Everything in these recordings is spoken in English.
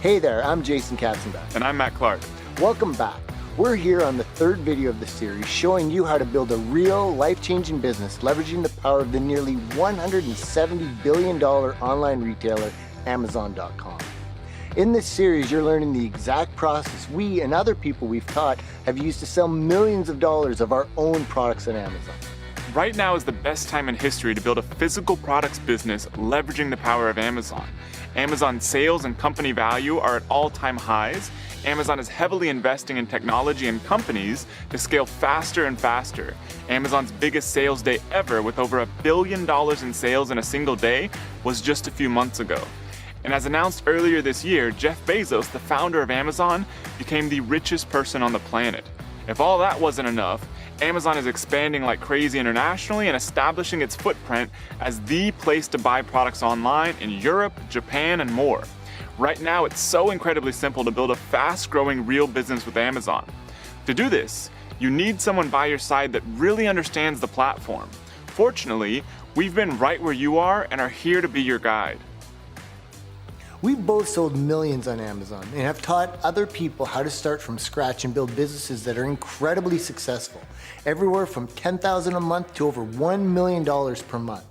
Hey there, I'm Jason Katzenbach. And I'm Matt Clark. Welcome back. We're here on the third video of the series showing you how to build a real life-changing business leveraging the power of the nearly $170 billion online retailer, Amazon.com. In this series, you're learning the exact process we and other people we've taught have used to sell millions of dollars of our own products on Amazon. Right now is the best time in history to build a physical products business leveraging the power of Amazon. Amazon sales and company value are at all-time highs. Amazon is heavily investing in technology and companies to scale faster and faster. Amazon's biggest sales day ever, with over $1 billion in sales in a single day, was just a few months ago. And as announced earlier this year, Jeff Bezos, the founder of Amazon, became the richest person on the planet. If all that wasn't enough, Amazon is expanding like crazy internationally and establishing its footprint as the place to buy products online in Europe, Japan, and more. Right now, it's so incredibly simple to build a fast-growing real business with Amazon. To do this, you need someone by your side that really understands the platform. Fortunately, we've been right where you are and are here to be your guide. We've both sold millions on Amazon and have taught other people how to start from scratch and build businesses that are incredibly successful, everywhere from $10,000 a month to over $1 million per month.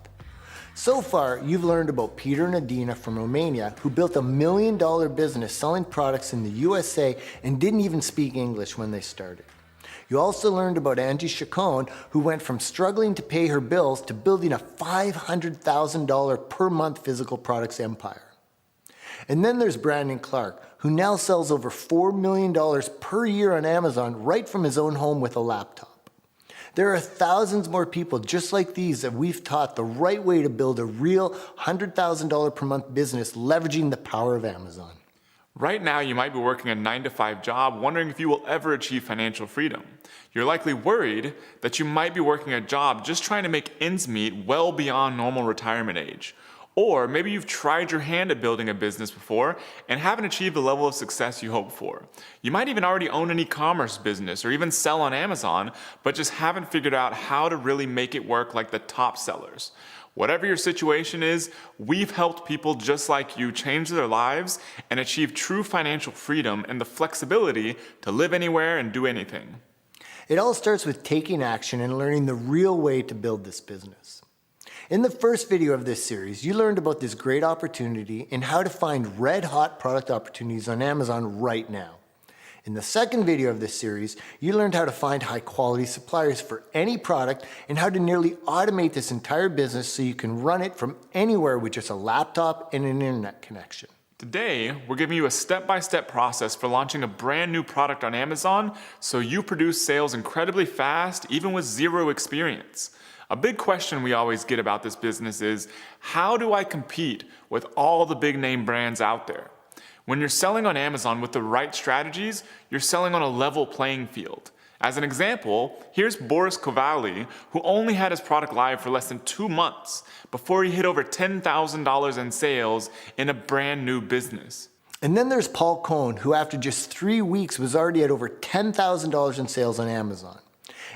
So far, you've learned about Peter and Adina from Romania, who built a $1 million business selling products in the USA and didn't even speak English when they started. You also learned about Angie Chacon, who went from struggling to pay her bills to building a $500,000 per month physical products empire. And then there's Brandon Clark, who now sells over $4 million per year on Amazon right from his own home with a laptop. There are thousands more people just like these that we've taught the right way to build a real $100,000 per month business leveraging the power of Amazon. Right now, you might be working a 9-to-5 job, wondering if you will ever achieve financial freedom. You're likely worried that you might be working a job just trying to make ends meet well beyond normal retirement age. Or maybe you've tried your hand at building a business before and haven't achieved the level of success you hoped for. You might even already own an e-commerce business or even sell on Amazon, but just haven't figured out how to really make it work like the top sellers. Whatever your situation is, we've helped people just like you change their lives and achieve true financial freedom and the flexibility to live anywhere and do anything. It all starts with taking action and learning the real way to build this business. In the first video of this series, you learned about this great opportunity and how to find red-hot product opportunities on Amazon right now. In the second video of this series, you learned how to find high-quality suppliers for any product and how to nearly automate this entire business so you can run it from anywhere with just a laptop and an internet connection. Today, we're giving you a step-by-step process for launching a brand new product on Amazon so you produce sales incredibly fast, even with zero experience. A big question we always get about this business is, how do I compete with all the big name brands out there? When you're selling on Amazon with the right strategies, you're selling on a level playing field. As an example, here's Boris Kovali, who only had his product live for less than 2 months before he hit over $10,000 in sales in a brand new business. And then there's Paul Cohn, who after just 3 weeks was already at over $10,000 in sales on Amazon.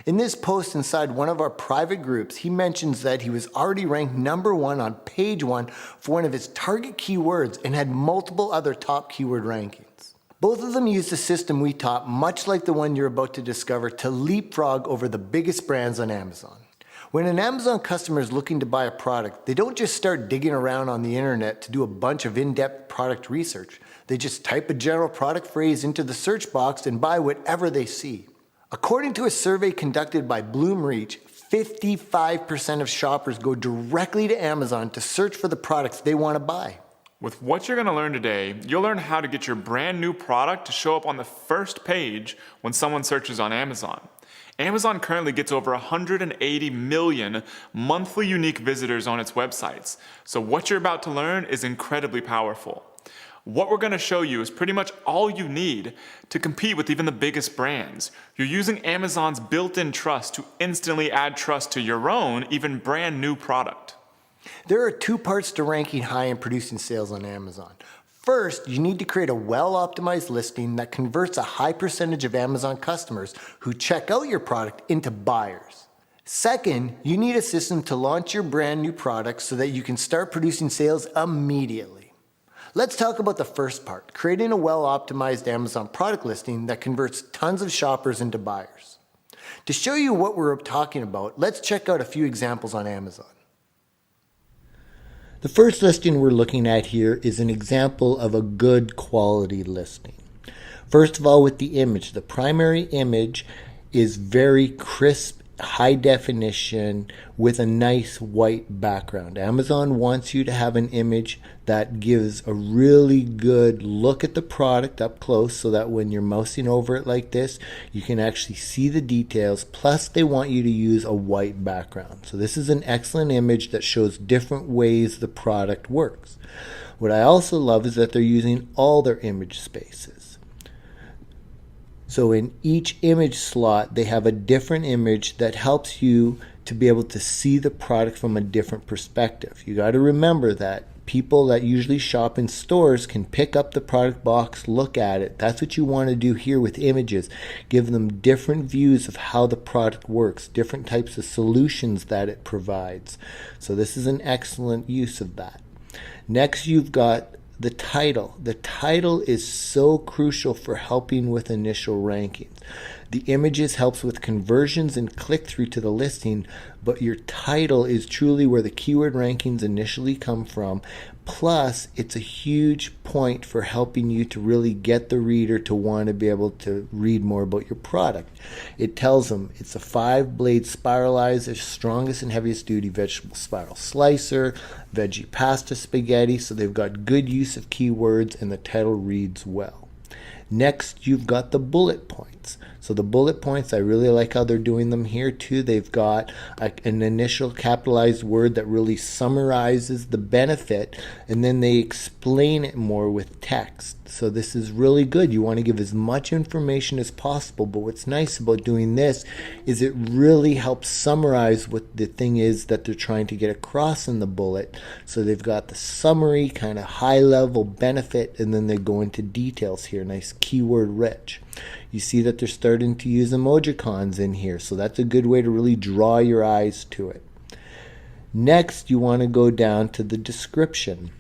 In this post inside one of our private groups, he mentions that he was already ranked #1 on page 1 for one of his target keywords and had multiple other top keyword rankings. Both of them used a system we taught, much like the one you're about to discover, to leapfrog over the biggest brands on Amazon. When an Amazon customer is looking to buy a product, they don't just start digging around on the internet to do a bunch of in-depth product research. They just type a general product phrase into the search box and buy whatever they see. According to a survey conducted by Bloomreach, 55% of shoppers go directly to Amazon to search for the products they want to buy. With what you're going to learn today, you'll learn how to get your brand new product to show up on the first page when someone searches on Amazon. Amazon currently gets over 180 million monthly unique visitors on its websites, so what you're about to learn is incredibly powerful. What we're going to show you is pretty much all you need to compete with even the biggest brands. You're using Amazon's built-in trust to instantly add trust to your own, even brand new product. There are 2 parts to ranking high and producing sales on Amazon. First, you need to create a well-optimized listing that converts a high percentage of Amazon customers who check out your product into buyers. Second, you need a system to launch your brand new product so that you can start producing sales immediately. Let's talk about the first part, creating a well-optimized Amazon product listing that converts tons of shoppers into buyers. To show you what we're talking about, let's check out a few examples on Amazon. The first listing we're looking at here is an example of a good quality listing. First of all, with the image, the primary image is very crisp, high definition with a nice white background. Amazon wants you to have an image that gives a really good look at the product up close so that when you're mousing over it like this, you can actually see the details. Plus, they want you to use a white background. So this is an excellent image that shows different ways the product works. What I also love is that they're using all their image spaces. So in each image slot, they have a different image that helps you to be able to see the product from a different perspective. You got to remember that people that usually shop in stores can pick up the product box, look at it. That's what you want to do here with images. Give them different views of how the product works, different types of solutions that it provides. So this is an excellent use of that. Next, you've got the title. The title is so crucial for helping with initial rankings. The images helps with conversions and click-through to the listing, but your title is truly where the keyword rankings initially come from. Plus, it's a huge point for helping you to really get the reader to want to be able to read more about your product. It tells them it's a 5-blade spiralizer, strongest and heaviest duty vegetable spiral slicer, veggie pasta spaghetti, so they've got good use of keywords and the title reads well. Next, you've got the bullet points. So the bullet points, I really like how they're doing them here too. They've got an initial capitalized word that really summarizes the benefit, and then they explain it more with text. So this is really good. You want to give as much information as possible, but what's nice about doing this is it really helps summarize what the thing is that they're trying to get across in the bullet. So they've got the summary, kind of high level benefit, and then they go into details here, nice keyword rich. You see that they're starting to use emojicons in here, so that's a good way to really draw your eyes to it. Next, you want to go down to the description.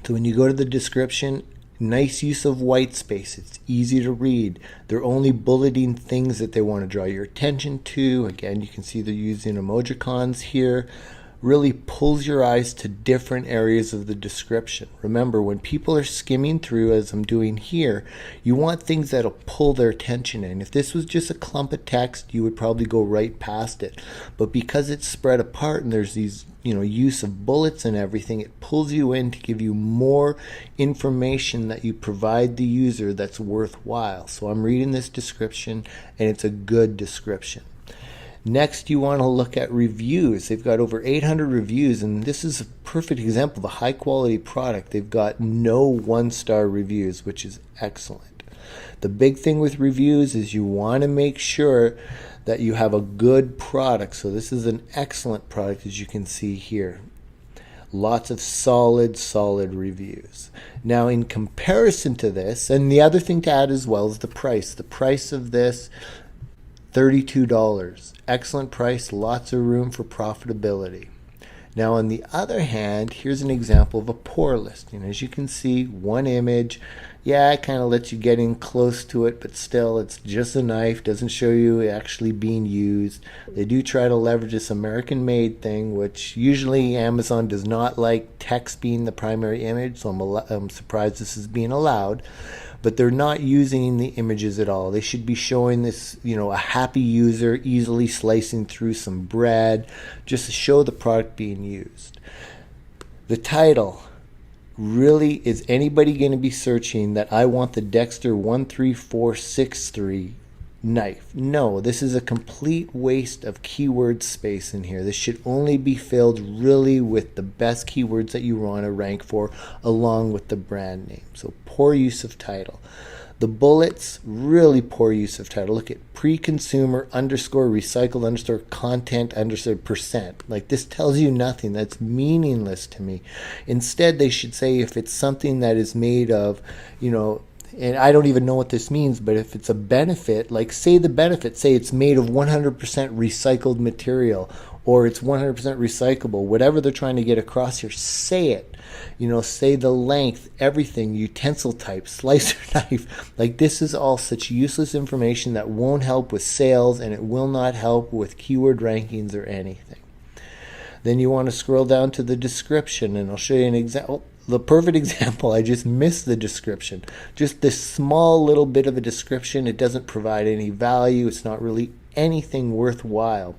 So when you go to the description, nice use of white space. It's easy to read. They're only bulleting things that they want to draw your attention to. Again, you can see they're using emojicons here. Really pulls your eyes to different areas of the description. Remember, when people are skimming through, as I'm doing here, you want things that'll pull their attention in. If this was just a clump of text, you would probably go right past it. But because it's spread apart and there's these, use of bullets and everything, it pulls you in to give you more information that you provide the user that's worthwhile. So I'm reading this description, and it's a good description. Next, you want to look at reviews. They've got over 800 reviews, and this is a perfect example of a high-quality product. They've got no one-star reviews, which is excellent. The big thing with reviews is you want to make sure that you have a good product. So this is an excellent product, as you can see here. Lots of solid reviews. Now, in comparison to this, and the other thing to add as well is the price. The price of this, $32. Excellent price, lots of room for profitability. Now, on the other hand, here's an example of a poor listing. As you can see, one image. Yeah, it kind of lets you get in close to it, but still, it's just a knife. Doesn't show you it actually being used. They do try to leverage this American-made thing, which usually Amazon does not like text being the primary image, so I'm surprised this is being allowed. But they're not using the images at all. They should be showing this, a happy user easily slicing through some bread, just to show the product being used. The title. Really, is anybody going to be searching that I want the Dexter 13463 knife? No, this is a complete waste of keyword space in here. This should only be filled really with the best keywords that you want to rank for along with the brand name. So poor use of title. The bullets, really poor use of title. Look at pre-consumer underscore recycled underscore content underscore percent. Like, this tells you nothing. That's meaningless to me. Instead, they should say if it's something that is made of, and I don't even know what this means, but if it's a benefit, like say the benefit, say it's made of 100% recycled material, or it's 100% recyclable. Whatever they're trying to get across here, say it. Say the length, everything, utensil type, slicer knife. Like, this is all such useless information that won't help with sales, and it will not help with keyword rankings or anything. Then you want to scroll down to the description, and I'll show you an example. The perfect example, I just missed the description. Just this small little bit of a description. It doesn't provide any value. It's not really anything worthwhile.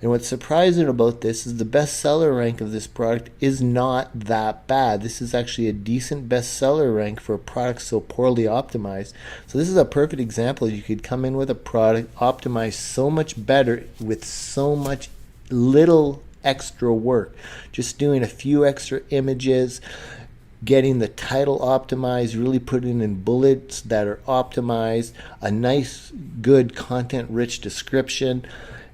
And what's surprising about this is the bestseller rank of this product is not that bad. This is actually a decent bestseller rank for a product so poorly optimized. So this is a perfect example. You could come in with a product optimized so much better with so much little extra work. Just doing a few extra images, getting the title optimized, really putting in bullets that are optimized, a nice, good, content-rich description,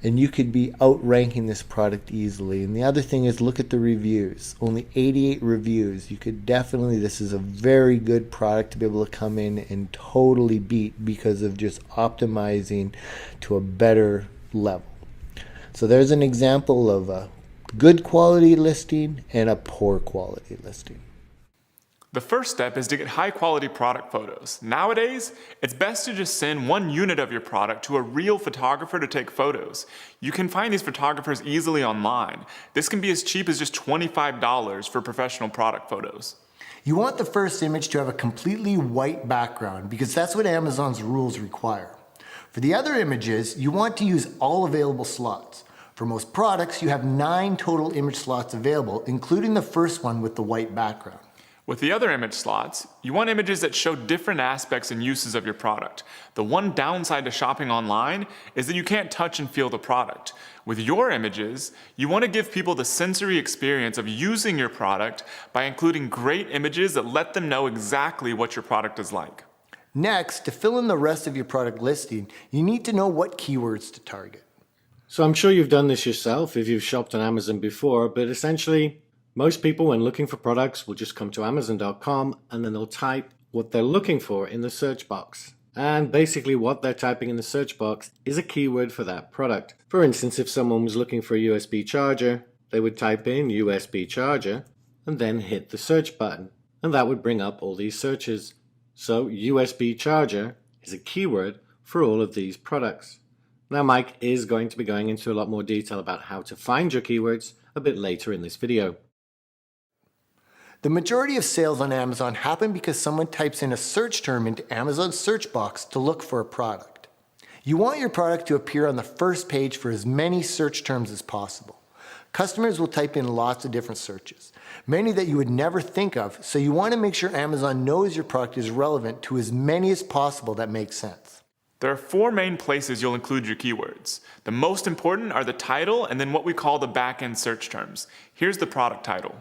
and you could be outranking this product easily. And the other thing is, look at the reviews. Only 88 reviews. You could definitely, this is a very good product to be able to come in and totally beat because of just optimizing to a better level. So there's an example of a good quality listing and a poor quality listing. The first step is to get high quality product photos. Nowadays, it's best to just send one unit of your product to a real photographer to take photos. You can find these photographers easily online. This can be as cheap as just $25 for professional product photos. You want the first image to have a completely white background because that's what Amazon's rules require. For the other images, you want to use all available slots. For most products, you have 9 total image slots available, including the first one with the white background. With the other image slots, you want images that show different aspects and uses of your product. The one downside to shopping online is that you can't touch and feel the product. With your images, you want to give people the sensory experience of using your product by including great images that let them know exactly what your product is like. Next, to fill in the rest of your product listing, you need to know what keywords to target. So I'm sure you've done this yourself if you've shopped on Amazon before, but essentially, most people, when looking for products, will just come to Amazon.com and then they'll type what they're looking for in the search box. And basically what they're typing in the search box is a keyword for that product. For instance, if someone was looking for a USB charger, they would type in USB charger and then hit the search button. And that would bring up all these searches. So USB charger is a keyword for all of these products. Now Mike is going to be going into a lot more detail about how to find your keywords a bit later in this video. The majority of sales on Amazon happen because someone types in a search term into Amazon's search box to look for a product. You want your product to appear on the first page for as many search terms as possible. Customers will type in lots of different searches, many that you would never think of, so you want to make sure Amazon knows your product is relevant to as many as possible that make sense. There are 4 main places you'll include your keywords. The most important are the title and then what we call the back-end search terms. Here's the product title.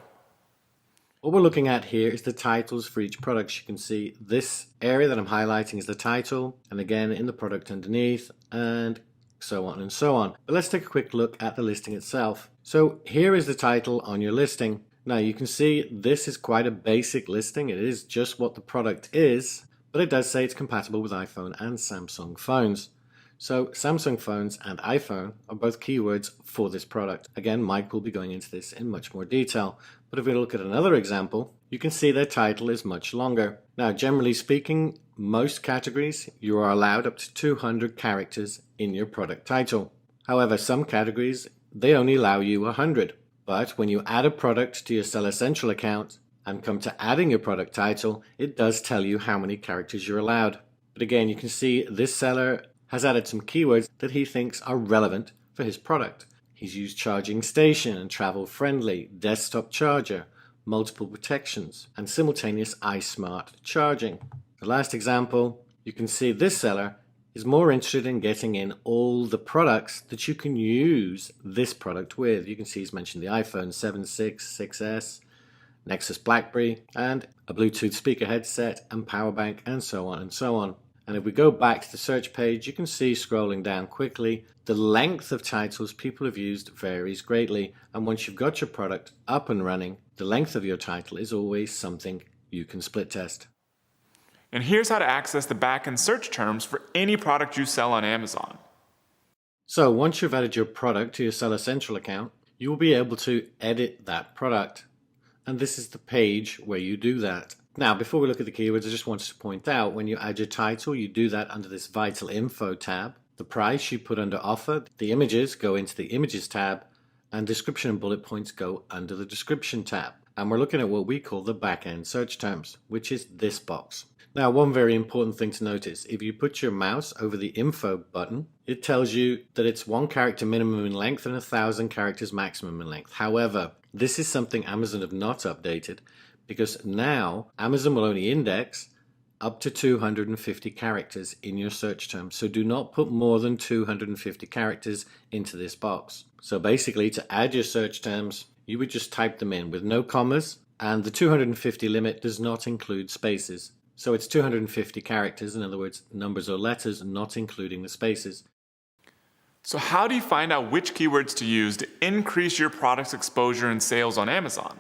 What we're looking at here is the titles for each product. You can see this area that I'm highlighting is the title, and again in the product underneath, and so on and so on. But let's take a quick look at the listing itself. So here is the title on your listing. Now you can see this is quite a basic listing. It is just what the product is, but it does say it's compatible with iPhone and Samsung phones. So Samsung phones and iPhone are both keywords for this product. Again, Mike will be going into this in much more detail. But if we look at another example, you can see their title is much longer. Now, generally speaking, most categories, you are allowed up to 200 characters in your product title. However, some categories, they only allow you 100. But when you add a product to your Seller Central account and come to adding your product title, it does tell you how many characters you're allowed. But again, you can see this seller has added some keywords that he thinks are relevant for his product. He's used charging station and travel friendly, desktop charger, multiple protections, and simultaneous iSmart charging. The last example, you can see this seller is more interested in getting in all the products that you can use this product with. You can see he's mentioned the iPhone 7, 6, 6S, Nexus BlackBerry, and a Bluetooth speaker headset and power bank, and so on and so on. And if we go back to the search page, you can see scrolling down quickly, the length of titles people have used varies greatly. And once you've got your product up and running, the length of your title is always something you can split test. And here's how to access the back-end search terms for any product you sell on Amazon. So once you've added your product to your Seller Central account, you will be able to edit that product. And this is the page where you do that. Now, before we look at the keywords, I just wanted to point out when you add your title, you do that under this Vital Info tab. The price you put under offer, the images go into the Images tab, and description and bullet points go under the Description tab. And we're looking at what we call the back-end search terms, which is this box. Now, one very important thing to notice, if you put your mouse over the Info button, it tells you that it's 1 character minimum in length and 1,000 characters maximum in length. However, this is something Amazon have not updated, because now Amazon will only index up to 250 characters in your search term. So do not put more than 250 characters into this box. So basically, to add your search terms, you would just type them in with no commas, and the 250 limit does not include spaces. So it's 250 characters, in other words, numbers or letters, not including the spaces. So how do you find out which keywords to use to increase your product's exposure and sales on Amazon?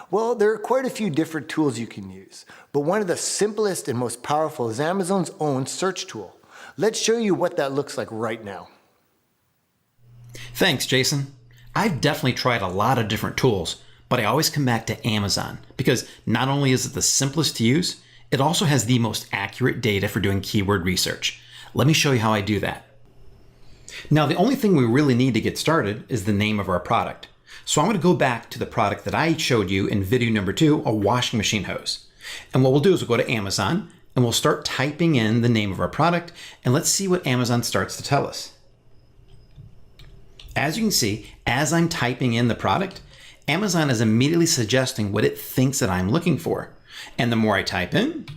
Well, there are quite a few different tools you can use, but one of the simplest and most powerful is Amazon's own search tool. Let's show you what that looks like right now. Thanks, Jason. I've definitely tried a lot of different tools, but I always come back to Amazon because not only is it the simplest to use, it also has the most accurate data for doing keyword research. Let me show you how I do that. Now, the only thing we really need to get started is the name of our product. So I'm going to go back to the product that I showed you in video number 2, a washing machine hose. And what we'll do is we'll go to Amazon and we'll start typing in the name of our product, and let's see what Amazon starts to tell us. As you can see, as I'm typing in the product, Amazon is immediately suggesting what it thinks that I'm looking for. And the more I type in,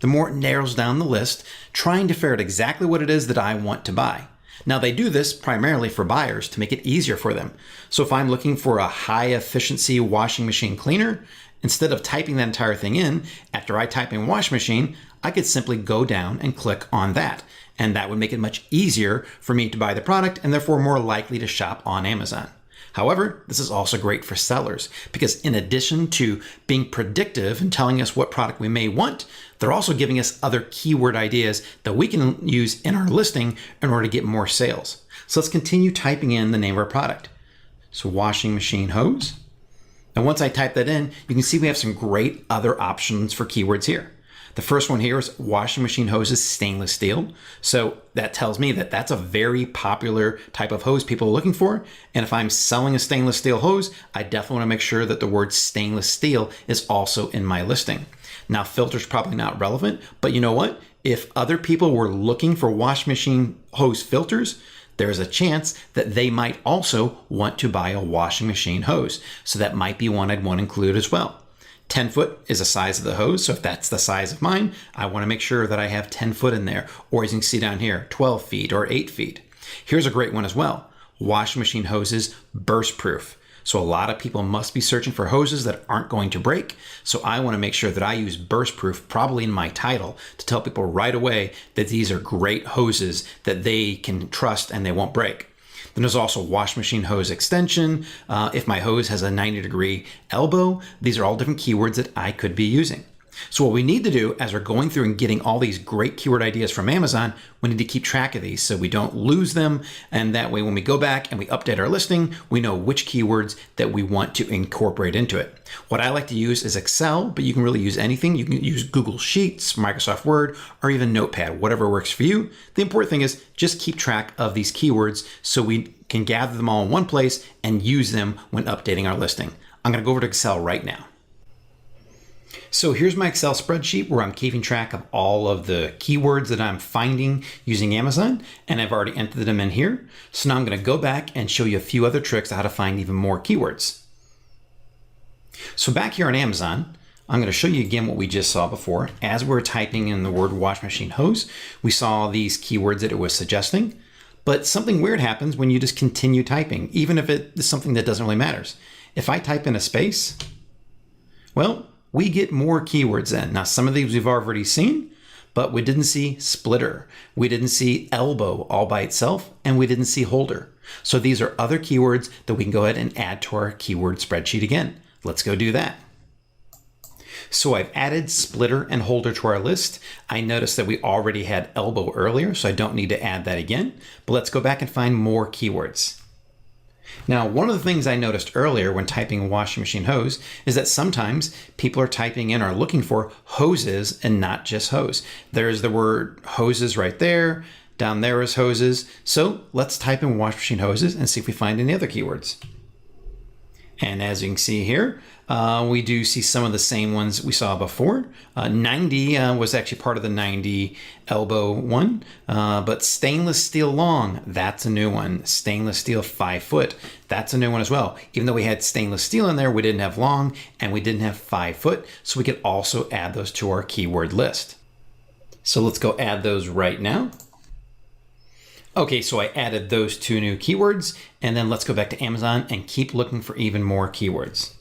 the more it narrows down the list, trying to figure out exactly what it is that I want to buy. Now, they do this primarily for buyers to make it easier for them. So if I'm looking for a high efficiency washing machine cleaner, instead of typing that entire thing in, after I type in washing machine, I could simply go down and click on that. And that would make it much easier for me to buy the product and therefore more likely to shop on Amazon. However, this is also great for sellers because in addition to being predictive and telling us what product we may want, they're also giving us other keyword ideas that we can use in our listing in order to get more sales. So let's continue typing in the name of our product. So washing machine hose. And once I type that in, you can see we have some great other options for keywords here. The first one here is washing machine hoses stainless steel. So that tells me that that's a very popular type of hose people are looking for. And if I'm selling a stainless steel hose, I definitely want to make sure that the word stainless steel is also in my listing. Now, filter's probably not relevant, but you know what? If other people were looking for washing machine hose filters, there's a chance that they might also want to buy a washing machine hose. So that might be one I'd want to include as well. 10 foot is the size of the hose. So if that's the size of mine, I want to make sure that I have 10 foot in there. Or as you can see down here, 12 feet or 8 feet. Here's a great one as well. Washing machine hoses, burst proof. So a lot of people must be searching for hoses that aren't going to break. So I want to make sure that I use burst proof probably in my title to tell people right away that these are great hoses that they can trust and they won't break. Then there's also wash machine hose extension. If my hose has a 90-degree elbow, these are all different keywords that I could be using. So what we need to do as we're going through and getting all these great keyword ideas from Amazon, we need to keep track of these so we don't lose them. And that way, when we go back and we update our listing, we know which keywords that we want to incorporate into it. What I like to use is Excel, but you can really use anything. You can use Google Sheets, Microsoft Word, or even Notepad, whatever works for you. The important thing is just keep track of these keywords so we can gather them all in one place and use them when updating our listing. I'm going to go over to Excel right now. So here's my Excel spreadsheet where I'm keeping track of all of the keywords that I'm finding using Amazon, and I've already entered them in here. So now I'm going to go back and show you a few other tricks on how to find even more keywords. So back here on Amazon, I'm going to show you again what we just saw before. As we're typing in the word wash machine hose, we saw these keywords that it was suggesting, but something weird happens when you just continue typing, even if it is something that doesn't really matter. If I type in a space, well, we get more keywords in. Now, some of these we've already seen, but we didn't see splitter. We didn't see elbow all by itself, and we didn't see holder. So these are other keywords that we can go ahead and add to our keyword spreadsheet again. Let's go do that. So I've added splitter and holder to our list. I noticed that we already had elbow earlier, so I don't need to add that again. But let's go back and find more keywords. Now, one of the things I noticed earlier when typing washing machine hose is that sometimes people are typing in or looking for hoses and not just hose. There's the word hoses right there. Down there is hoses. So let's type in washing machine hoses and see if we find any other keywords. And as you can see here, we do see some of the same ones we saw before. 90 was actually part of the 90 elbow one, but stainless steel long, that's a new one. Stainless steel 5 foot, that's a new one as well. Even though we had stainless steel in there, we didn't have long and we didn't have 5 foot, so we could also add those to our keyword list. So let's go add those right now. Okay, so I added those 2 new keywords, and then let's go back to Amazon and keep looking for even more keywords.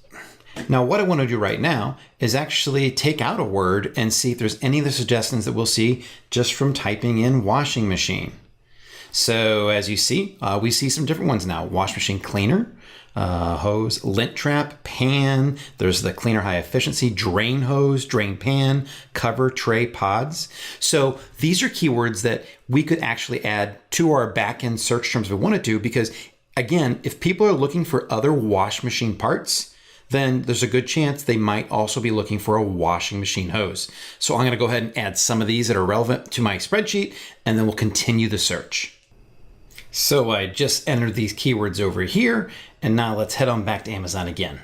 Now, what I want to do right now is actually take out a word and see if there's any of the suggestions that we'll see just from typing in washing machine. So as you see, we see some different ones now. Wash machine cleaner, hose, lint trap, pan. There's the cleaner high efficiency, drain hose, drain pan, cover, tray, pods. So these are keywords that we could actually add to our back-end search terms if we wanted to, because again, if people are looking for other wash machine parts, then there's a good chance they might also be looking for a washing machine hose. So I'm going to go ahead and add some of these that are relevant to my spreadsheet, and then we'll continue the search. So I just entered these keywords over here, and now let's head on back to Amazon again.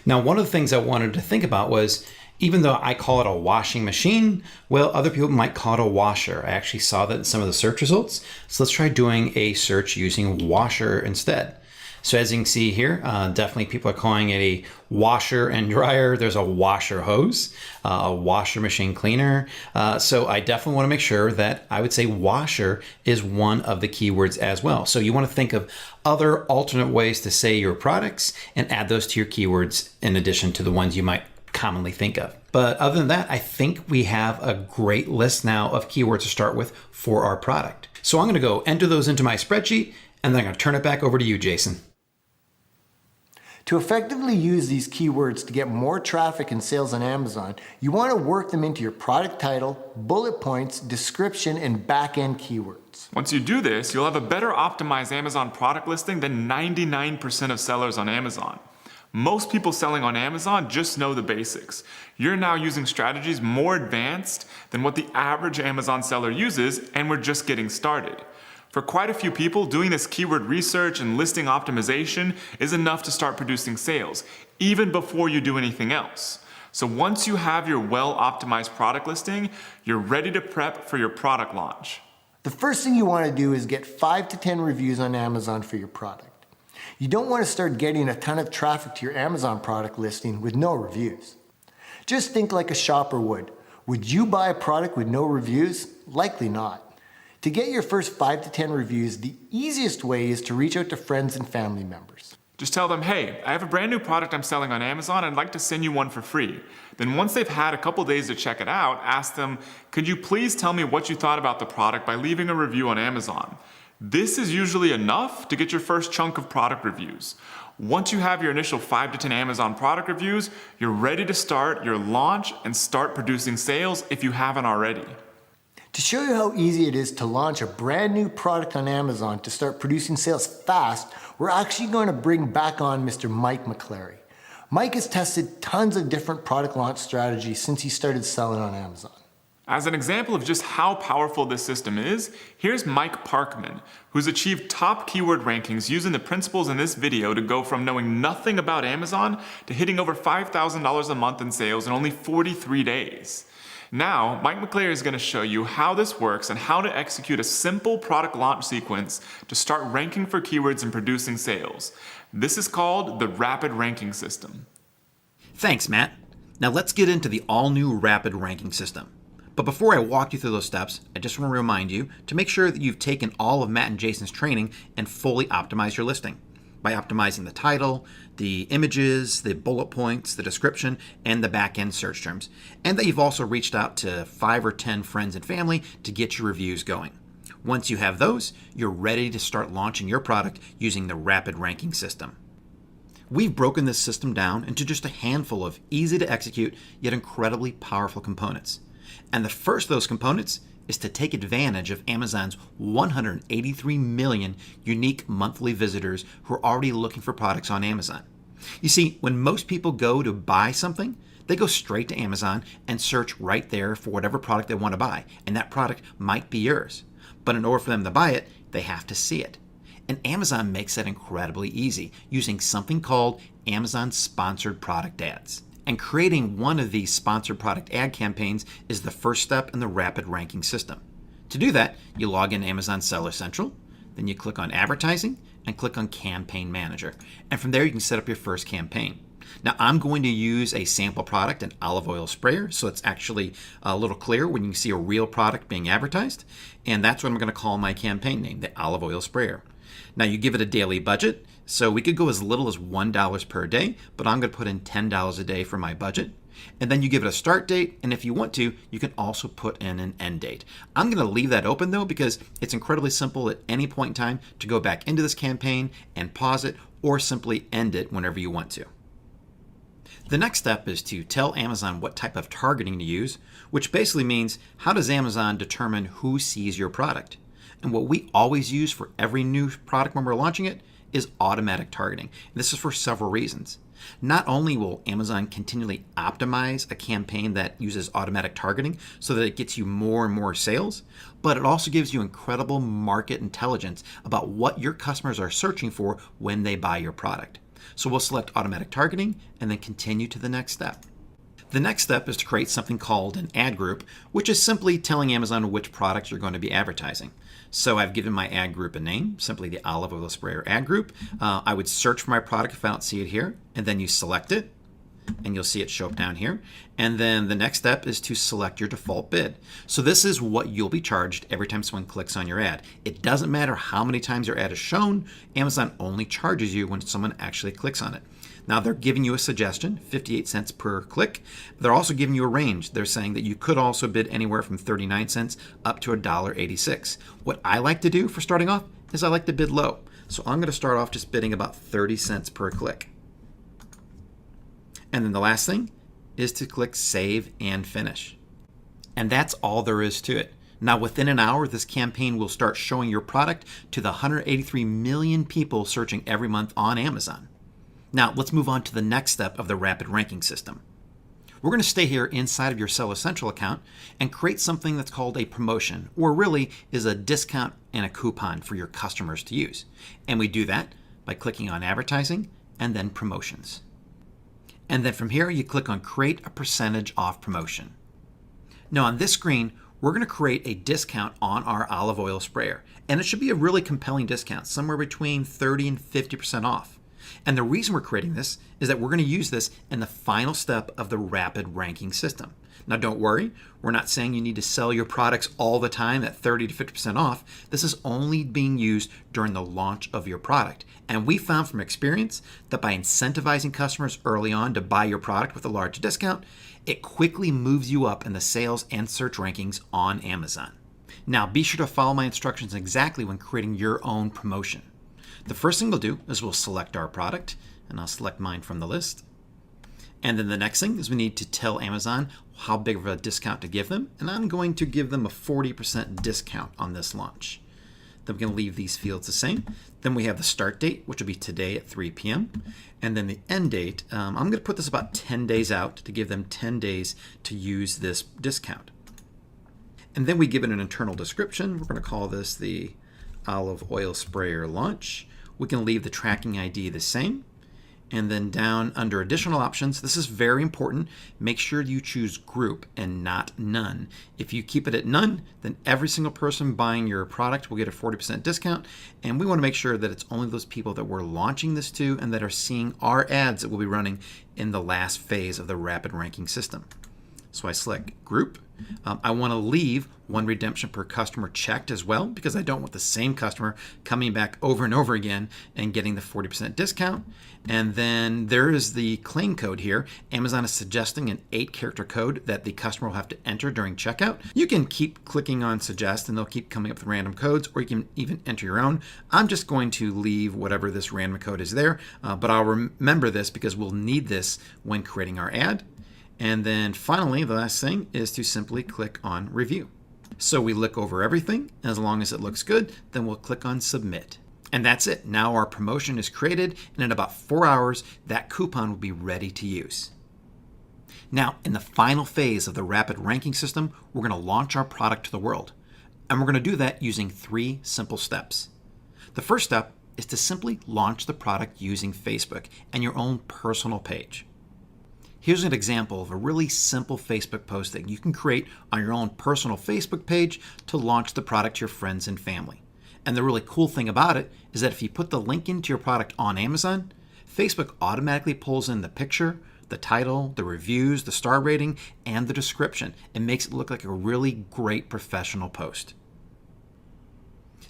Now, one of the things I wanted to think about was, even though I call it a washing machine, well, other people might call it a washer. I actually saw that in some of the search results. So let's try doing a search using washer instead. So as you can see here, definitely people are calling it a washer and dryer. There's a washer hose, a washer machine cleaner. So I definitely want to make sure that I would say washer is one of the keywords as well. So you want to think of other alternate ways to say your products and add those to your keywords in addition to the ones you might commonly think of. But other than that, I think we have a great list now of keywords to start with for our product. So I'm going to go enter those into my spreadsheet, and then I'm going to turn it back over to you, Jason. To effectively use these keywords to get more traffic and sales on Amazon, you want to work them into your product title, bullet points, description, and back-end keywords. Once you do this, you'll have a better optimized Amazon product listing than 99% of sellers on Amazon. Most people selling on Amazon just know the basics. You're now using strategies more advanced than what the average Amazon seller uses, and we're just getting started. For quite a few people, doing this keyword research and listing optimization is enough to start producing sales, even before you do anything else. So once you have your well-optimized product listing, you're ready to prep for your product launch. The first thing you want to do is get 5 to 10 reviews on Amazon for your product. You don't want to start getting a ton of traffic to your Amazon product listing with no reviews. Just think like a shopper would. Would you buy a product with no reviews? Likely not. To get your first 5 to 10 reviews, the easiest way is to reach out to friends and family members. Just tell them, hey, I have a brand new product I'm selling on Amazon. I'd like to send you one for free. Then once they've had a couple days to check it out, ask them, could you please tell me what you thought about the product by leaving a review on Amazon? This is usually enough to get your first chunk of product reviews. Once you have your initial 5 to 10 Amazon product reviews, you're ready to start your launch and start producing sales if you haven't already. To show you how easy it is to launch a brand new product on Amazon to start producing sales fast, we're actually going to bring back on Mr. Mike McClary. Mike has tested tons of different product launch strategies since he started selling on Amazon. As an example of just how powerful this system is, here's Mike Parkman, who's achieved top keyword rankings using the principles in this video to go from knowing nothing about Amazon to hitting over $5,000 a month in sales in only 43 days. Now, Mike McClary is going to show you how this works and how to execute a simple product launch sequence to start ranking for keywords and producing sales. This is called the Rapid Ranking System. Thanks, Matt. Now let's get into the all-new Rapid Ranking System. But before I walk you through those steps, I just want to remind you to make sure that you've taken all of Matt and Jason's training and fully optimized your listing by optimizing the title, the images, the bullet points, the description, and the back-end search terms, and that you've also reached out to 5 or 10 friends and family to get your reviews going. Once you have those, you're ready to start launching your product using the Rapid Ranking System. We've broken this system down into just a handful of easy to execute yet incredibly powerful components. And the first of those components is to take advantage of Amazon's 183 million unique monthly visitors who are already looking for products on Amazon. You see, when most people go to buy something, they go straight to Amazon and search right there for whatever product they want to buy, and that product might be yours. But in order for them to buy it, they have to see it. And Amazon makes that incredibly easy using something called Amazon Sponsored Product Ads. And creating one of these sponsored product ad campaigns is the first step in the rapid ranking system. To do that, you log in Amazon Seller Central, then you click on Advertising and click on Campaign Manager. And from there, you can set up your first campaign. Now, I'm going to use a sample product, an olive oil sprayer, so it's actually a little clear when you can see a real product being advertised. And that's what I'm going to call my campaign name, the olive oil sprayer. Now, you give it a daily budget, so we could go as little as $1 per day, but I'm going to put in $10 a day for my budget. And then you give it a start date, and if you want to, you can also put in an end date. I'm going to leave that open though, because it's incredibly simple at any point in time to go back into this campaign and pause it, or simply end it whenever you want to. The next step is to tell Amazon what type of targeting to use, which basically means how does Amazon determine who sees your product? And what we always use for every new product when we're launching it is automatic targeting. And this is for several reasons. Not only will Amazon continually optimize a campaign that uses automatic targeting so that it gets you more and more sales, but it also gives you incredible market intelligence about what your customers are searching for when they buy your product. So we'll select automatic targeting and then continue to the next step. The next step is to create something called an ad group, which is simply telling Amazon which products you're going to be advertising. So I've given my ad group a name, simply the olive oil sprayer ad group. I would search for my product if I don't see it here, and then you select it, and you'll see it show up down here. And then the next step is to select your default bid. So this is what you'll be charged every time someone clicks on your ad. It doesn't matter how many times your ad is shown, Amazon only charges you when someone actually clicks on it. Now they're giving you a suggestion, 58 cents per click. They're also giving you a range. They're saying that you could also bid anywhere from 39 cents up to $1.86. What I like to do for starting off is I like to bid low. So I'm going to start off just bidding about 30 cents per click. And then the last thing is to click Save and Finish. And that's all there is to it. Now within an hour, this campaign will start showing your product to the 183 million people searching every month on Amazon. Now let's move on to the next step of the rapid ranking system. We're going to stay here inside of your Seller Central account and create something that's called a promotion, or really is a discount and a coupon for your customers to use. And we do that by clicking on Advertising and then Promotions. And then from here, you click on Create a Percentage Off Promotion. Now on this screen, we're going to create a discount on our olive oil sprayer. And it should be a really compelling discount, somewhere between 30 and 50% off. And the reason we're creating this is that we're going to use this in the final step of the rapid ranking system. Now don't worry, we're not saying you need to sell your products all the time at 30 to 50% off. This is only being used during the launch of your product. And we found from experience that by incentivizing customers early on to buy your product with a large discount, it quickly moves you up in the sales and search rankings on Amazon. Now be sure to follow my instructions exactly when creating your own promotion. The first thing we'll do is we'll select our product, and I'll select mine from the list. And then the next thing is we need to tell Amazon how big of a discount to give them, and I'm going to give them a 40% discount on this launch. Then we're going to leave these fields the same. Then we have the start date, which will be today at 3 p.m. And then the end date, I'm going to put this about 10 days out to give them 10 days to use this discount. And then we give it an internal description. We're going to call this the olive oil sprayer launch. We can leave the tracking ID the same. And then down under additional options, this is very important. Make sure you choose group and not none. If you keep it at none, then every single person buying your product will get a 40% discount. And we want to make sure that it's only those people that we're launching this to and that are seeing our ads that will be running in the last phase of the rapid ranking system. So I select group. I want to leave one redemption per customer checked as well, because I don't want the same customer coming back over and over again and getting the 40% discount. And then there is the claim code here. Amazon is suggesting an 8-character code that the customer will have to enter during checkout. You can keep clicking on suggest and they'll keep coming up with random codes, or you can even enter your own. I'm just going to leave whatever this random code is there, but I'll remember this because we'll need this when creating our ad. And then finally, the last thing is to simply click on review. So we look over everything. As long as it looks good, then we'll click on submit. And that's it. Now our promotion is created, and in about 4 hours, that coupon will be ready to use. Now, in the final phase of the rapid ranking system, we're going to launch our product to the world. And we're going to do that using 3 simple steps. The first step is to simply launch the product using Facebook and your own personal page. Here's an example of a really simple Facebook post that you can create on your own personal Facebook page to launch the product to your friends and family. And the really cool thing about it is that if you put the link into your product on Amazon, Facebook automatically pulls in the picture, the title, the reviews, the star rating, and the description. It makes it look like a really great professional post.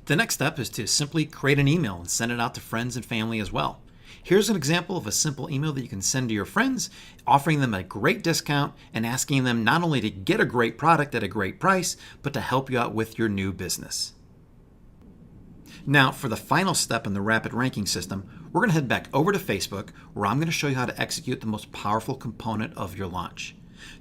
The next step is to simply create an email and send it out to friends and family as well. Here's an example of a simple email that you can send to your friends, offering them a great discount and asking them not only to get a great product at a great price, but to help you out with your new business. Now, for the final step in the rapid ranking system, we're going to head back over to Facebook, where I'm going to show you how to execute the most powerful component of your launch.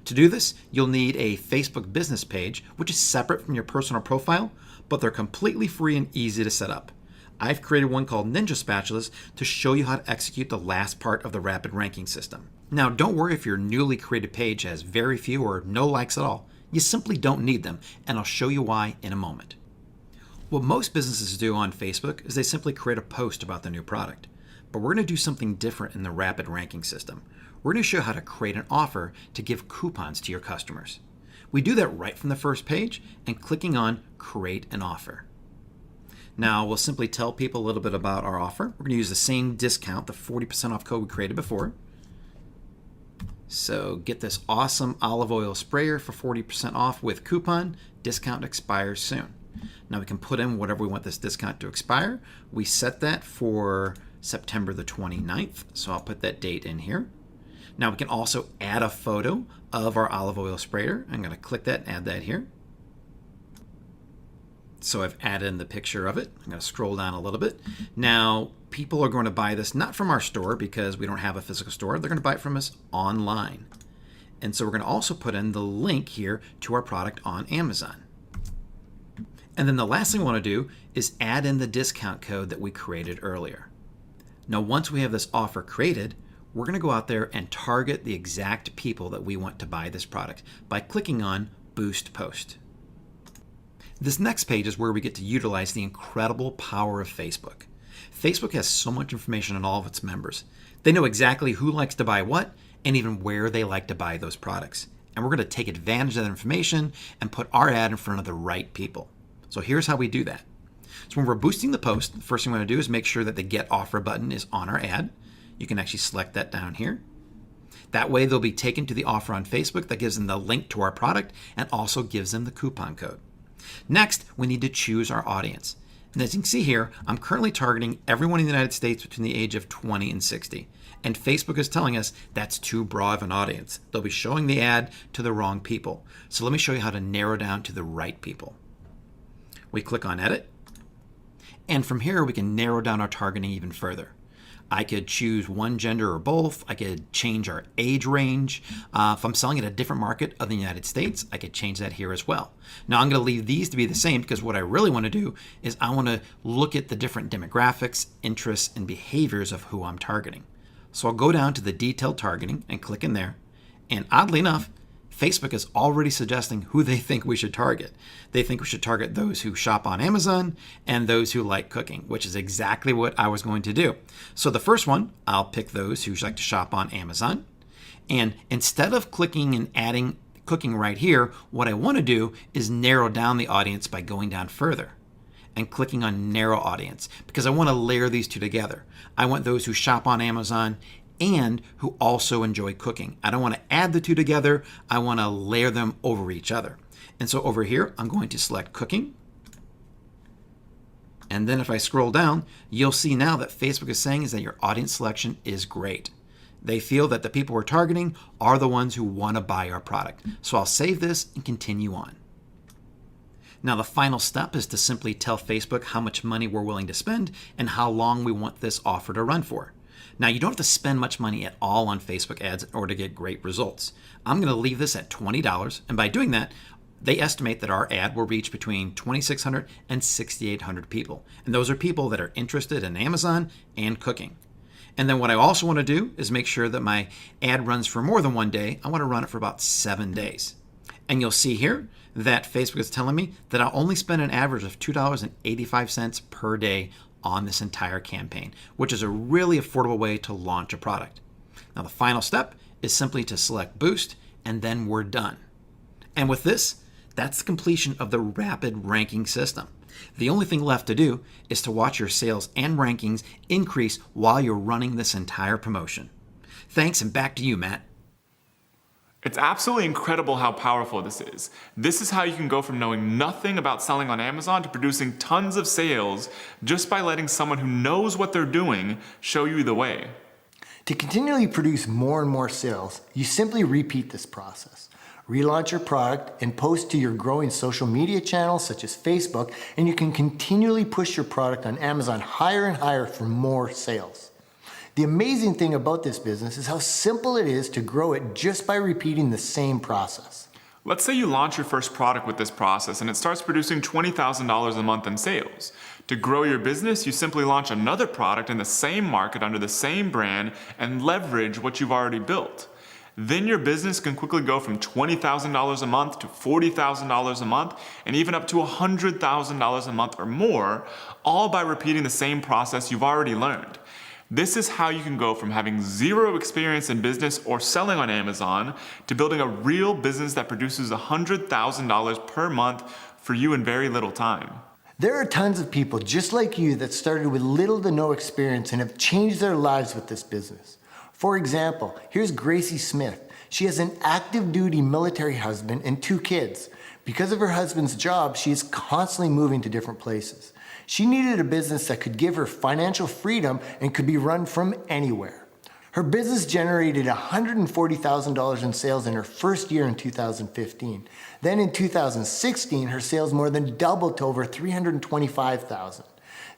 To do this, you'll need a Facebook business page, which is separate from your personal profile, but they're completely free and easy to set up. I've created one called Ninja Spatulas to show you how to execute the last part of the rapid ranking system. Now, don't worry if your newly created page has very few or no likes at all. You simply don't need them, and I'll show you why in a moment. What most businesses do on Facebook is they simply create a post about the new product. But we're going to do something different in the rapid ranking system. We're going to show you how to create an offer to give coupons to your customers. We do that right from the first page and clicking on Create an Offer. Now, we'll simply tell people a little bit about our offer. We're going to use the same discount, the 40% off code we created before. So get this awesome olive oil sprayer for 40% off with coupon. Discount expires soon. Now we can put in whatever we want this discount to expire. We set that for September the 29th, so I'll put that date in here. Now we can also add a photo of our olive oil sprayer. I'm going to click that and add that here. So I've added in the picture of it. I'm going to scroll down a little bit. Now, people are going to buy this not from our store because we don't have a physical store. They're going to buy it from us online. And so we're going to also put in the link here to our product on Amazon. And then the last thing we want to do is add in the discount code that we created earlier. Now, once we have this offer created, we're going to go out there and target the exact people that we want to buy this product by clicking on Boost Post. This next page is where we get to utilize the incredible power of Facebook. Facebook has so much information on all of its members. They know exactly who likes to buy what and even where they like to buy those products. And we're going to take advantage of that information and put our ad in front of the right people. So here's how we do that. So when we're boosting the post, the first thing we want to do is make sure that the Get Offer button is on our ad. You can actually select that down here. That way they'll be taken to the offer on Facebook that gives them the link to our product and also gives them the coupon code. Next, we need to choose our audience. And as you can see here, I'm currently targeting everyone in the United States between the age of 20 and 60. And Facebook is telling us that's too broad of an audience. They'll be showing the ad to the wrong people. So let me show you how to narrow down to the right people. We click on Edit. And from here, we can narrow down our targeting even further. I could choose one gender or both. I could change our age range. If I'm selling at a different market of the United States, I could change that here as well. Now I'm going to leave these to be the same because what I really want to do is I want to look at the different demographics, interests, and behaviors of who I'm targeting. So I'll go down to the detailed targeting and click in there. And oddly enough, Facebook is already suggesting who they think we should target. They think we should target those who shop on Amazon and those who like cooking, which is exactly what I was going to do. So the first one, I'll pick those who like to shop on Amazon. And instead of clicking and adding cooking right here, what I want to do is narrow down the audience by going down further and clicking on narrow audience because I want to layer these two together. I want those who shop on Amazon and who also enjoy cooking. I don't want to add the two together. I want to layer them over each other. And so over here, I'm going to select cooking. And then if I scroll down, you'll see now that Facebook is saying is that your audience selection is great. They feel that the people we're targeting are the ones who want to buy our product. So I'll save this and continue on. Now the final step is to simply tell Facebook how much money we're willing to spend and how long we want this offer to run for. Now you don't have to spend much money at all on Facebook ads in order to get great results. I'm going to leave this at $20, and by doing that, they estimate that our ad will reach between 2,600 and 6,800 people. And those are people that are interested in Amazon and cooking. And then what I also want to do is make sure that my ad runs for more than one day. I want to run it for about 7 days. And you'll see here that Facebook is telling me that I'll only spend an average of $2.85 per day on this entire campaign, which is a really affordable way to launch a product. Now the final step is simply to select Boost, and then we're done. And with this, that's the completion of the rapid ranking system. The only thing left to do is to watch your sales and rankings increase while you're running this entire promotion. Thanks, and back to you, Matt. It's absolutely incredible how powerful this is. This is how you can go from knowing nothing about selling on Amazon to producing tons of sales just by letting someone who knows what they're doing show you the way. To continually produce more and more sales, you simply repeat this process. Relaunch your product and post to your growing social media channels such as Facebook, and you can continually push your product on Amazon higher and higher for more sales. The amazing thing about this business is how simple it is to grow it just by repeating the same process. Let's say you launch your first product with this process and it starts producing $20,000 a month in sales. To grow your business, you simply launch another product in the same market under the same brand and leverage what you've already built. Then your business can quickly go from $20,000 a month to $40,000 a month and even up to $100,000 a month or more, all by repeating the same process you've already learned. This is how you can go from having zero experience in business or selling on Amazon to building a real business that produces $100,000 per month for you in very little time. There are tons of people just like you that started with little to no experience and have changed their lives with this business. For example, here's Gracie Smith. She has an active duty military husband and 2 kids. Because of her husband's job, she is constantly moving to different places. She needed a business that could give her financial freedom and could be run from anywhere. Her business generated $140,000 in sales in her first year in 2015. Then in 2016, her sales more than doubled to over $325,000.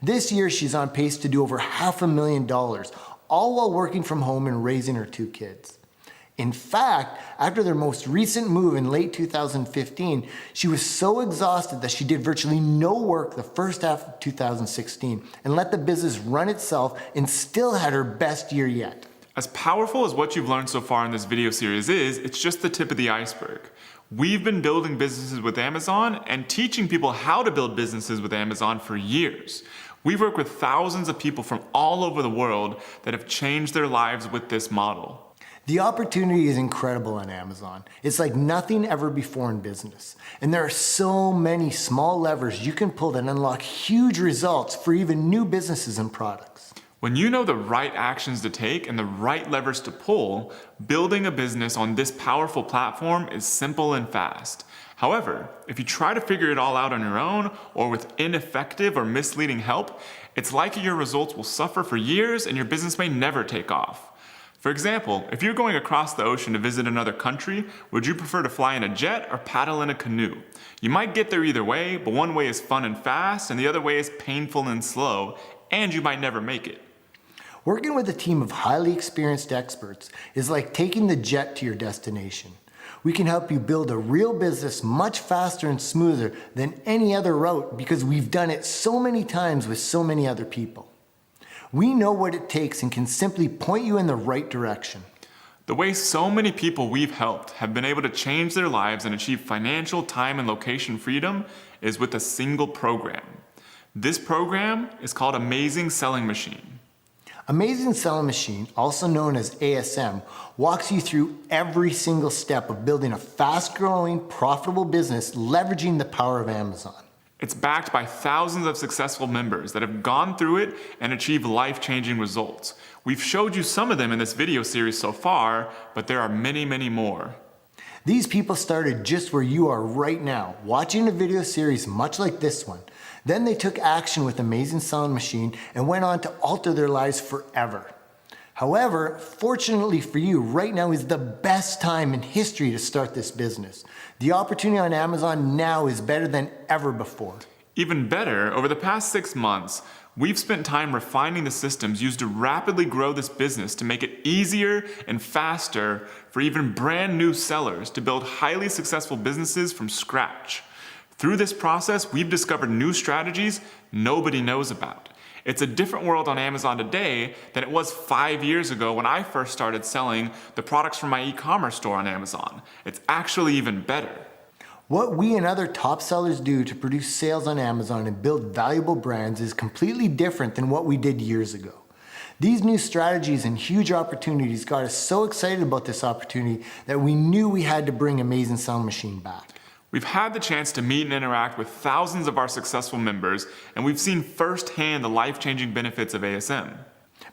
This year, she's on pace to do over $500,000, all while working from home and raising her 2 kids. In fact, after their most recent move in late 2015, she was so exhausted that she did virtually no work the first half of 2016 and let the business run itself and still had her best year yet. As powerful as what you've learned so far in this video series is, it's just the tip of the iceberg. We've been building businesses with Amazon and teaching people how to build businesses with Amazon for years. We've worked with thousands of people from all over the world that have changed their lives with this model. The opportunity is incredible on Amazon. It's like nothing ever before in business. And there are so many small levers you can pull that unlock huge results for even new businesses and products. When you know the right actions to take and the right levers to pull, building a business on this powerful platform is simple and fast. However, if you try to figure it all out on your own or with ineffective or misleading help, it's likely your results will suffer for years and your business may never take off. For example, if you're going across the ocean to visit another country, would you prefer to fly in a jet or paddle in a canoe? You might get there either way, but one way is fun and fast and the other way is painful and slow, and you might never make it. Working with a team of highly experienced experts is like taking the jet to your destination. We can help you build a real business much faster and smoother than any other route because we've done it so many times with so many other people. We know what it takes and can simply point you in the right direction. The way so many people we've helped have been able to change their lives and achieve financial, time, and location freedom is with a single program. This program is called Amazing Selling Machine. Amazing Selling Machine, also known as ASM, walks you through every single step of building a fast-growing, profitable business leveraging the power of Amazon. It's backed by thousands of successful members that have gone through it and achieved life-changing results. We've showed you some of them in this video series so far, but there are many, many more. These people started just where you are right now, watching a video series much like this one. Then they took action with Amazing Sound Machine and went on to alter their lives forever. However, fortunately for you, right now is the best time in history to start this business. The opportunity on Amazon now is better than ever before. Even better, over the past 6 months, we've spent time refining the systems used to rapidly grow this business to make it easier and faster for even brand new sellers to build highly successful businesses from scratch. Through this process, we've discovered new strategies nobody knows about. It's a different world on Amazon today than it was 5 years ago when I first started selling the products from my e-commerce store on Amazon. It's actually even better. What we and other top sellers do to produce sales on Amazon and build valuable brands is completely different than what we did years ago. These new strategies and huge opportunities got us so excited about this opportunity that we knew we had to bring Amazing Sound Machine back. We've had the chance to meet and interact with thousands of our successful members, and we've seen firsthand the life-changing benefits of ASM.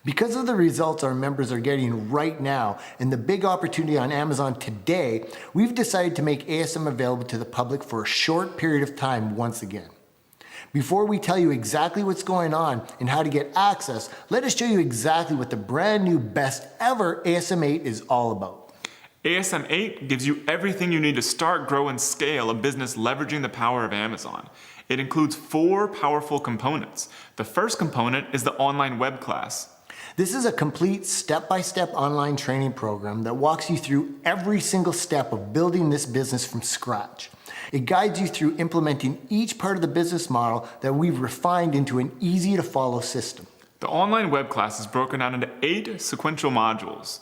Because of the results our members are getting right now and the big opportunity on Amazon today, we've decided to make ASM available to the public for a short period of time once again. Before we tell you exactly what's going on and how to get access, let us show you exactly what the brand new best ever ASM 8 is all about. ASM 8 gives you everything you need to start, grow, and scale a business leveraging the power of Amazon. It includes 4 powerful components. The first component is the online web class. This is a complete step-by-step online training program that walks you through every single step of building this business from scratch. It guides you through implementing each part of the business model that we've refined into an easy-to-follow system. The online web class is broken down into 8 sequential modules.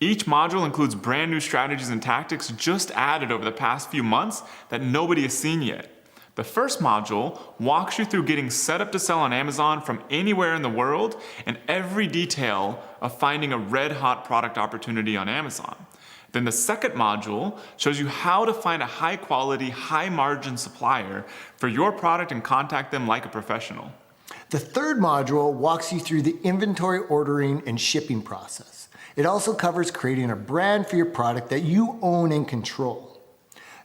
Each module includes brand new strategies and tactics just added over the past few months that nobody has seen yet. The first module walks you through getting set up to sell on Amazon from anywhere in the world and every detail of finding a red-hot product opportunity on Amazon. Then the second module shows you how to find a high-quality, high-margin supplier for your product and contact them like a professional. The third module walks you through the inventory ordering and shipping process. It also covers creating a brand for your product that you own and control.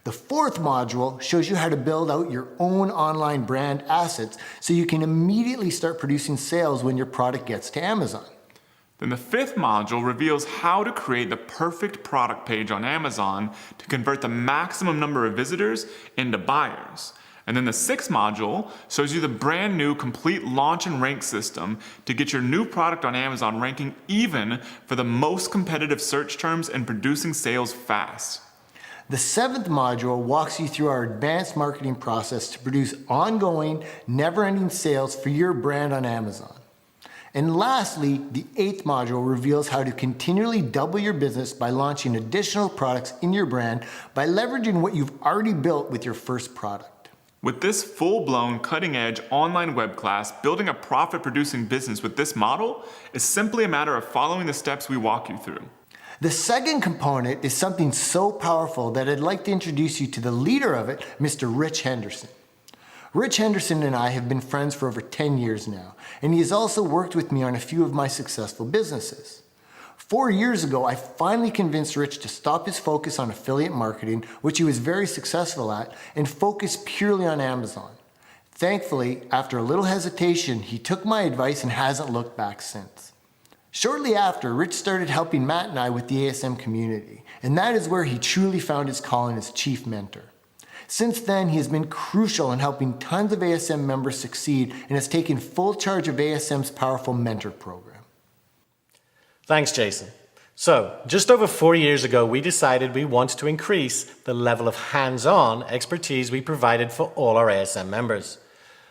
The fourth module shows you how to build out your own online brand assets so you can immediately start producing sales when your product gets to Amazon. Then the fifth module reveals how to create the perfect product page on Amazon to convert the maximum number of visitors into buyers. And then the sixth module shows you the brand new complete launch and rank system to get your new product on Amazon ranking even for the most competitive search terms and producing sales fast. The seventh module walks you through our advanced marketing process to produce ongoing, never-ending sales for your brand on Amazon. And lastly, the eighth module reveals how to continually double your business by launching additional products in your brand by leveraging what you've already built with your first product. With this full-blown, cutting-edge online web class, building a profit-producing business with this model is simply a matter of following the steps we walk you through. The second component is something so powerful that I'd like to introduce you to the leader of it, Mr. Rich Henderson. Rich Henderson and I have been friends for over 10 years now, and he has also worked with me on a few of my successful businesses. 4 years ago, I finally convinced Rich to stop his focus on affiliate marketing, which he was very successful at, and focus purely on Amazon. Thankfully, after a little hesitation, he took my advice and hasn't looked back since. Shortly after, Rich started helping Matt and I with the ASM community, and that is where he truly found his calling as chief mentor. Since then, he has been crucial in helping tons of ASM members succeed and has taken full charge of ASM's powerful mentor program. Thanks, Jason. So, just over 4 years ago, we decided we wanted to increase the level of hands-on expertise we provided for all our ASM members.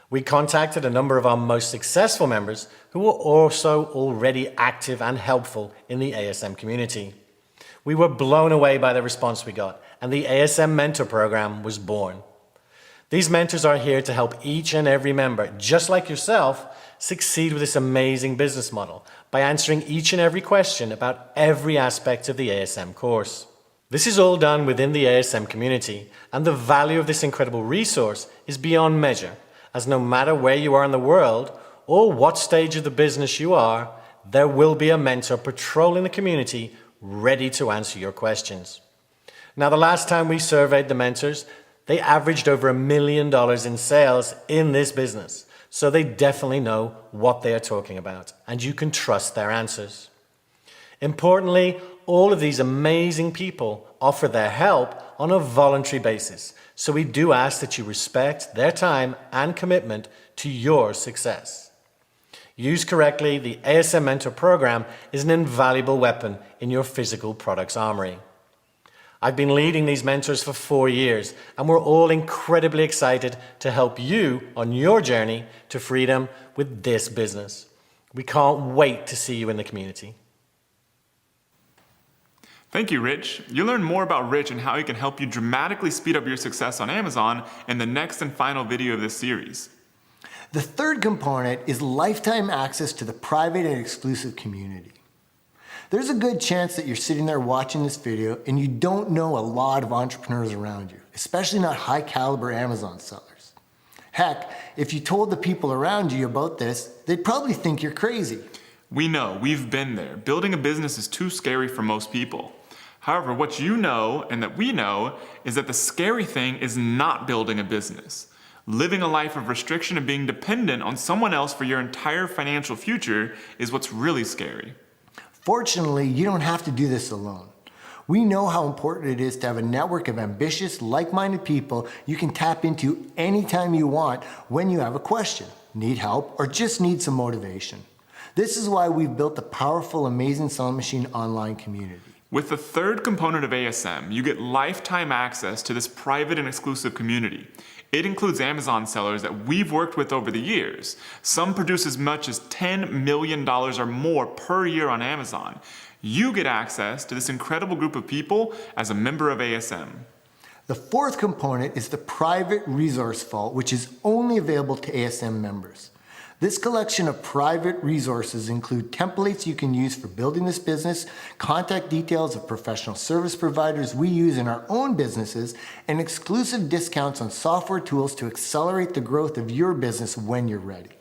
We contacted a number of our most successful members who were also already active and helpful in the ASM community. We were blown away by the response we got, and the ASM Mentor Program was born. These mentors are here to help each and every member, just like yourself, succeed with this amazing business model by answering each and every question about every aspect of the ASM course. This is all done within the ASM community, and the value of this incredible resource is beyond measure, as no matter where you are in the world or what stage of the business you are, there will be a mentor patrolling the community ready to answer your questions. Now, the last time we surveyed the mentors, they averaged over $1 million in sales in this business, so they definitely know what they are talking about, and you can trust their answers. Importantly, all of these amazing people offer their help on a voluntary basis, so we do ask that you respect their time and commitment to your success. Used correctly, the ASM Mentor Program is an invaluable weapon in your physical products armory. I've been leading these mentors for 4 years, and we're all incredibly excited to help you on your journey to freedom with this business. We can't wait to see you in the community. Thank you, Rich. You'll learn more about Rich and how he can help you dramatically speed up your success on Amazon in the next and final video of this series. The third component is lifetime access to the private and exclusive community. There's a good chance that you're sitting there watching this video and you don't know a lot of entrepreneurs around you, especially not high caliber Amazon sellers. Heck, if you told the people around you about this, they'd probably think you're crazy. We know, we've been there. Building a business is too scary for most people. However, what you know and that we know is that the scary thing is not building a business. Living a life of restriction and being dependent on someone else for your entire financial future is what's really scary. Fortunately, you don't have to do this alone. We know how important it is to have a network of ambitious, like-minded people you can tap into anytime you want when you have a question, need help, or just need some motivation. This is why we've built the powerful Amazing Selling Machine online community. With the third component of ASM, you get lifetime access to this private and exclusive community. It includes Amazon sellers that we've worked with over the years. Some produce as much as $10 million or more per year on Amazon. You get access to this incredible group of people as a member of ASM. The fourth component is the private resource vault, which is only available to ASM members. This collection of private resources include templates you can use for building this business, contact details of professional service providers we use in our own businesses, and exclusive discounts on software tools to accelerate the growth of your business when you're ready.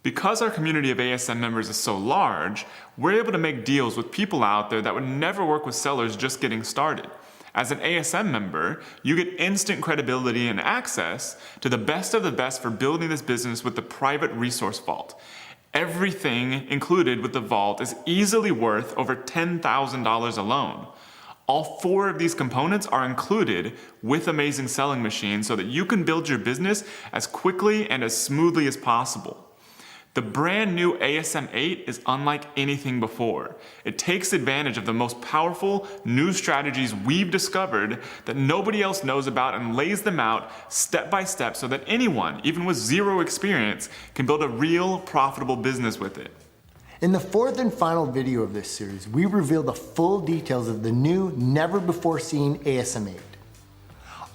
Because our community of ASM members is so large, we're able to make deals with people out there that would never work with sellers just getting started. As an ASM member, you get instant credibility and access to the best of the best for building this business with the private resource vault. Everything included with the vault is easily worth over $10,000 alone. All 4 of these components are included with Amazing Selling Machine so that you can build your business as quickly and as smoothly as possible. The brand new ASM 8 is unlike anything before. It takes advantage of the most powerful new strategies we've discovered that nobody else knows about and lays them out step by step so that anyone, even with zero experience, can build a real profitable business with it. In the fourth and final video of this series, we reveal the full details of the new, never-before-seen ASM 8.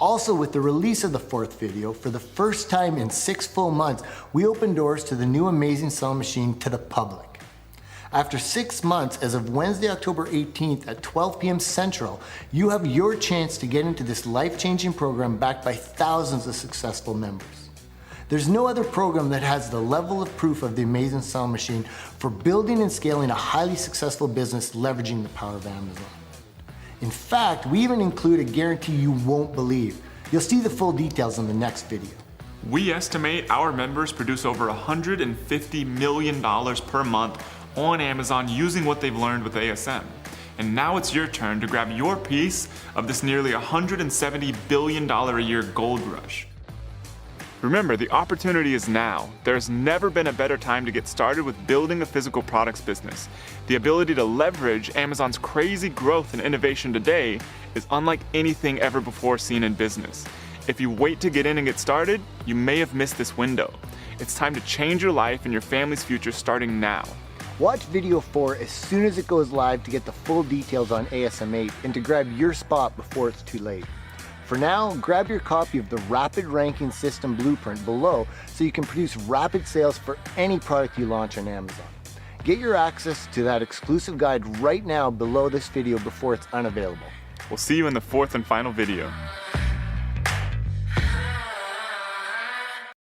Also, with the release of the fourth video, for the first time in 6 full months, we opened doors to the new Amazing Selling Machine to the public. After 6 months, as of Wednesday, October 18th at 12 p.m. Central, you have your chance to get into this life-changing program backed by thousands of successful members. There's no other program that has the level of proof of the Amazing Selling Machine for building and scaling a highly successful business leveraging the power of Amazon. In fact, we even include a guarantee you won't believe. You'll see the full details in the next video. We estimate our members produce over $150 million per month on Amazon using what they've learned with ASM. And now it's your turn to grab your piece of this nearly $170 billion a year gold rush. Remember, the opportunity is now. There's never been a better time to get started with building a physical products business. The ability to leverage Amazon's crazy growth and innovation today is unlike anything ever before seen in business. If you wait to get in and get started, you may have missed this window. It's time to change your life and your family's future starting now. Watch video 4 as soon as it goes live to get the full details on ASM 8 and to grab your spot before it's too late. For now, grab your copy of the Rapid Ranking System Blueprint below so you can produce rapid sales for any product you launch on Amazon. Get your access to that exclusive guide right now below this video before it's unavailable. We'll see you in the fourth and final video.